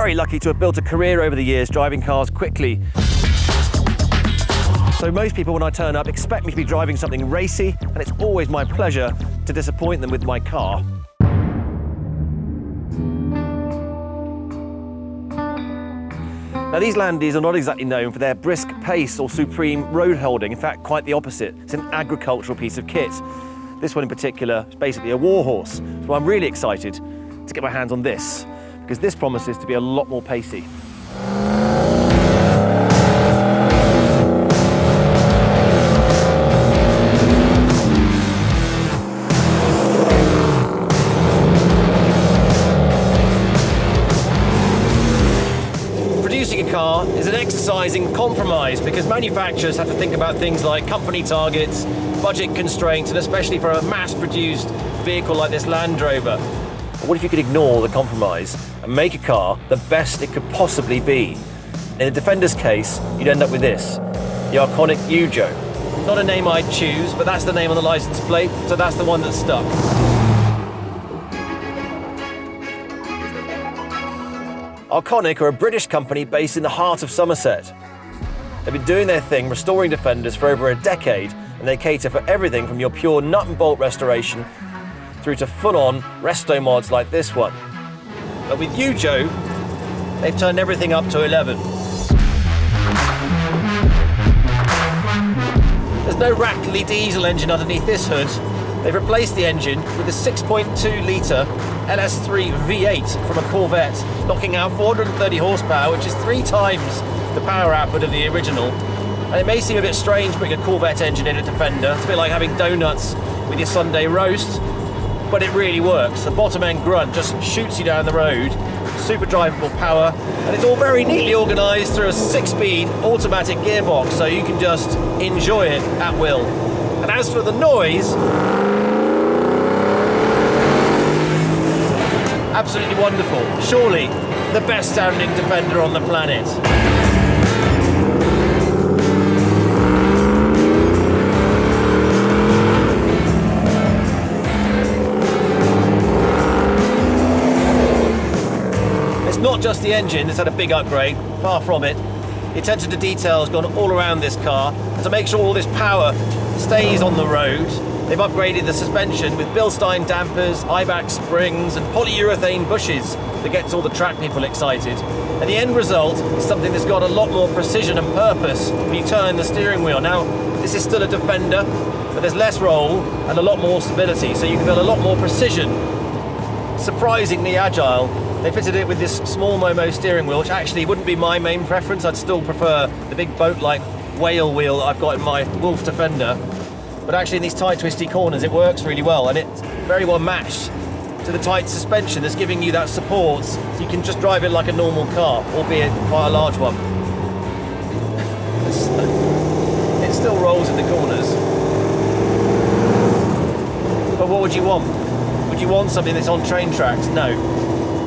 very lucky to have built a career over the years driving cars quickly. So most people, when I turn up, expect me to be driving something racy, and it's always my pleasure to disappoint them with my car. Now, these Landys are not exactly known for their brisk pace or supreme road holding. In fact, quite the opposite. It's an agricultural piece of kit. This one in particular is basically a warhorse. So I'm really excited to get my hands on this, because this promises to be a lot more pacey. Producing a car is an exercise in compromise, because manufacturers have to think about things like company targets, budget constraints, and especially for a mass-produced vehicle like this Land Rover. But what if you could ignore the compromise and make a car the best it could possibly be? In the Defender's case, you'd end up with this, the Arkonik UJO. Not a name I'd choose, but that's the name on the license plate, so that's the one that stuck. Arkonik are a British company based in the heart of Somerset. They've been doing their thing, restoring Defenders for over a decade, and they cater for everything from your pure nut and bolt restoration through to full-on resto-mods like this one. But with UJO, they've turned everything up to 11. There's no rattly diesel engine underneath this hood. They've replaced the engine with a 6.2-litre LS3 V8 from a Corvette, knocking out 430 horsepower, which is 3 times the power output of the original. And it may seem a bit strange putting a Corvette engine in a Defender. It's a bit like having donuts with your Sunday roast, but it really works. The bottom end grunt just shoots you down the road, super drivable power, and it's all very neatly organised through a 6-speed automatic gearbox, so you can just enjoy it at will. And as for the noise, absolutely wonderful. Surely the best sounding Defender on the planet. Not just the engine that's had a big upgrade, far from it. The attention to detail has gone all around this car, and to make sure all this power stays on the road, they've upgraded the suspension with Bilstein dampers, Ibach springs and polyurethane bushes that gets all the track people excited. And the end result is something that's got a lot more precision and purpose when you turn the steering wheel. Now, this is still a Defender, but there's less roll and a lot more stability, so you can feel a lot more precision. Surprisingly agile. They fitted it with this small Momo steering wheel, which actually wouldn't be my main preference. I'd still prefer the big boat-like whale wheel that I've got in my Wolf Defender. But actually in these tight, twisty corners, it works really well, and it's very well matched to the tight suspension that's giving you that support, so you can just drive it like a normal car, albeit quite a large one. It still rolls in the corners. But what would you want? Would you want something that's on train tracks? No.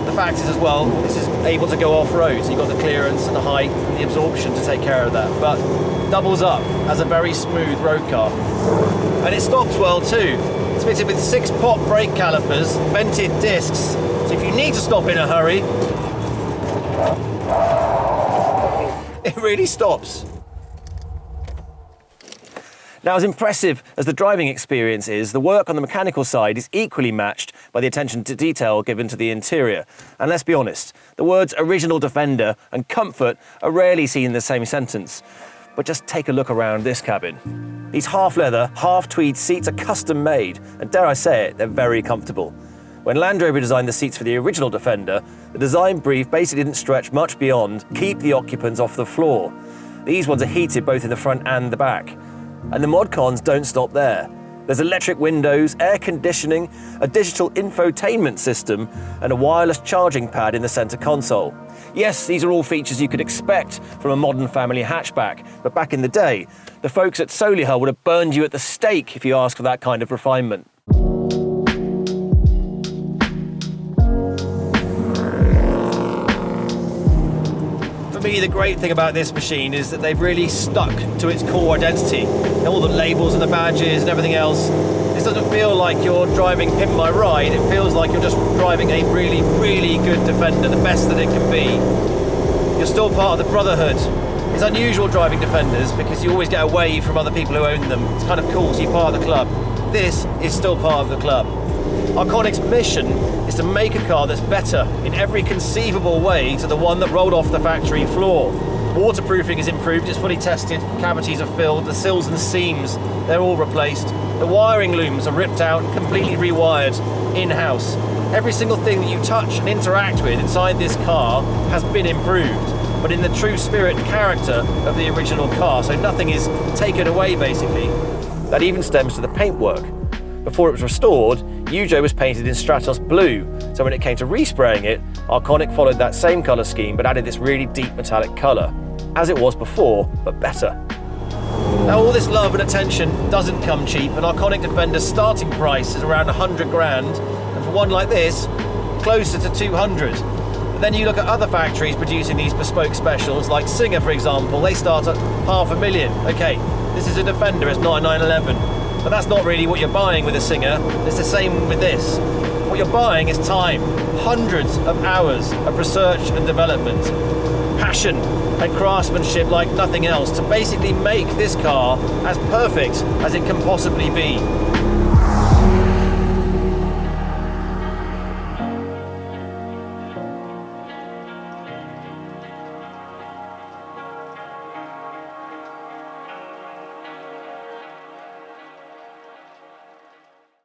The fact is as well, this is able to go off-road, so you've got the clearance and the height and the absorption to take care of that, but doubles up as a very smooth road car. And it stops well too. It's fitted with 6-pot brake calipers, vented discs, so if you need to stop in a hurry, it really stops. Now, as impressive as the driving experience is, the work on the mechanical side is equally matched by the attention to detail given to the interior. And let's be honest, the words original Defender and comfort are rarely seen in the same sentence. But just take a look around this cabin. These half-leather, half-tweed seats are custom made, and dare I say it, they're very comfortable. When Land Rover designed the seats for the original Defender, the design brief basically didn't stretch much beyond keep the occupants off the floor. These ones are heated both in the front and the back. And the mod cons don't stop there. There's electric windows, air conditioning, a digital infotainment system, and a wireless charging pad in the center console. Yes, these are all features you could expect from a modern family hatchback, but back in the day, the folks at Solihull would have burned you at the stake if you asked for that kind of refinement. For me, me, the great thing about this machine is that they've really stuck to its core identity. And all the labels and the badges and everything else. This doesn't feel like you're driving Pimp My Ride. It feels like you're just driving a really, really good Defender, the best that it can be. You're still part of the brotherhood. It's unusual driving Defenders because you always get away from other people who own them. It's kind of cool, so you're part of the club. This is still part of the club. Arkonik's mission is to make a car that's better in every conceivable way to the one that rolled off the factory floor. Waterproofing is improved, it's fully tested, cavities are filled, the sills and seams, they're all replaced. The wiring looms are ripped out and completely rewired in-house. Every single thing that you touch and interact with inside this car has been improved, but in the true spirit and character of the original car, so nothing is taken away basically. That even stems to the paintwork. Before it was restored, UJO was painted in Stratos blue, so when it came to respraying it, Arkonik followed that same colour scheme but added this really deep metallic colour, as it was before, but better. Now all this love and attention doesn't come cheap, and Arkonik Defender's starting price is around 100 grand, and for one like this, closer to 200. But then you look at other factories producing these bespoke specials, like Singer for example, they start at $500,000. Okay, this is a Defender, it's not a 911. But that's not really what you're buying with a Singer. It's the same with this. What you're buying is time, hundreds of hours of research and development, passion and craftsmanship like nothing else to basically make this car as perfect as it can possibly be.